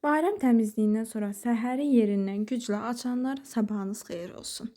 Bayram təmizliyindən sonra səhəri yerindən güclə açanlara sabahınız xeyir olsun.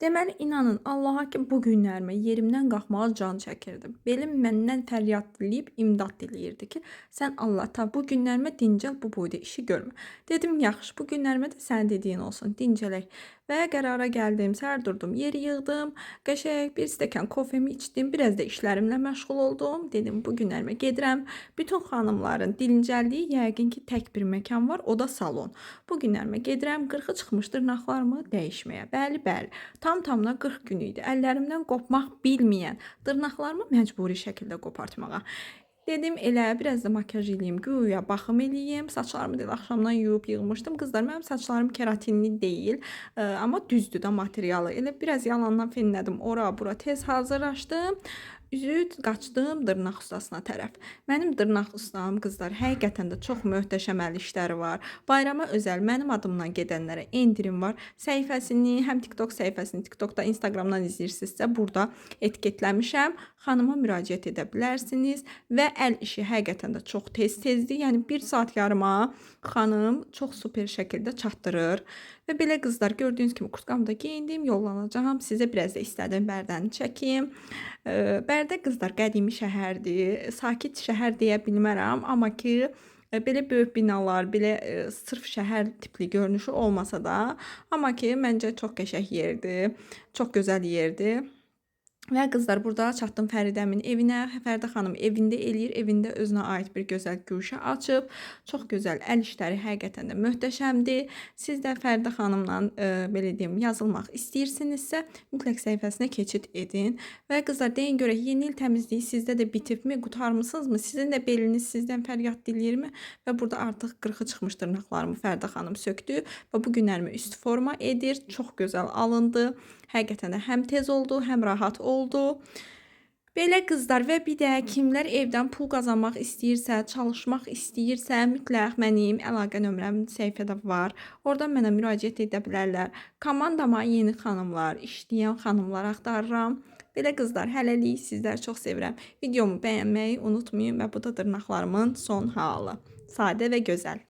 Deməli, inanın Allaha ki, bu günlərimi yerimdən qalxmağa can çəkirdim. Belim məndən fəryad diləyib imdad diləyirdi ki, sən Allah ta bu günlərimə dincəl, bu boyda işi görmə. Dedim, yaxşı, bu günlərimə də sənin dediyin olsun, dincələk. Və qərara gəldim, səhər durdum, yeri yığdım, qəşəng bir stəkan kofemi içdim, biraz da işlərimlə məşğul oldum. Dedim, bu günlərimə gedirəm. Bütün xanımların dincəldiyi yəqin ki, tək bir məkan var, o da salon. Bu günlərimə gedirəm, 40-ı çıxmış dırnaqlarımı dəyişməyə. Bəli, bəli. Tam-tamına 40 gün idi. Əllərimdən qopmaq bilməyən dırnaqlarımı məcburi şəkildə qopartmağa. Dedim elə biraz da makyaj eləyim, güya baxım eləyim. Saçlarımı da axşamdan yuyub yığmışdım. Qızlar, mənim saçlarım keratinli deyil, amma düzdür də materialı. Elə biraz yalandan fenlədim, ora bura tez hazırlaşdım. Üzü qaçdım dırnaq ustasına tərəf. Mənim dırnaq ustam qızlar həqiqətən də çox möhtəşəm əl işləri var. Bayrama özəl mənim adımdan gedənlərə endirim var. Səhifəsini, həm TikTok səhifəsini, TikTokda, Instagramdan izləyirsinizsə, burada etiketləmişəm. Xanıma müraciət edə bilərsiniz və əl işi həqiqətən də çox tez-tezdir. Yəni 1 saat yarıma xanım çox super şəkildə çatdırır. Və belə qızlar, gördüyünüz kimi kurtkamı da geyindim, yollanacağam. Sizə biraz da istədim Bərdəni çəkim. Bərdə qızlar qədimi şəhərdir. Sakit şəhər deyə bilmərəm, amma ki belə böyük binalar, belə sırf şəhər tipli görünüşü olmasa da, amma ki məncə çox qəşəng yerdir, çox gözəl yerdir. Və qızlar, burada çatdım Fəridəmin evinə. Fəridə xanım evində eləyir, evində özünə aid bir gözəl güşə açıb. Çox gözəl əl işləri həqiqətən də möhtəşəmdir. Siz də Fəridə xanımla belə deyim, yazılmaq istəyirsinizsə, mütləq səhifəsinə keçid edin. Və qızlar, deyin görək, yeni il təmizliyi sizdə də bitibmi, qurtarmısınızmı? Sizin də beliniz sizdən fəryad diləyirmi? Və burada artıq 40-ı çıxmış dırnaqlarımı Fəridə xanım sökdü və bu günlərimi üst forma edir. Çox gözəl alındı. Həqiqətən də həm tez oldu, həm rahat oldu. Belə qızlar, və bir də kimlər evdən pul qazanmaq istəyirsə, çalışmaq istəyirsə, mütləq mənim əlaqə nömrəm səhifədə var. Oradan mənə müraciət edə bilərlər. Komandama yeni xanımlar, işləyən xanımlar axtarıram. Belə qızlar, hələlik sizləri çox sevirəm. Videomu bəyənməyi unutmayın və bu da dırnaqlarımın son halı. Sadə və gözəl.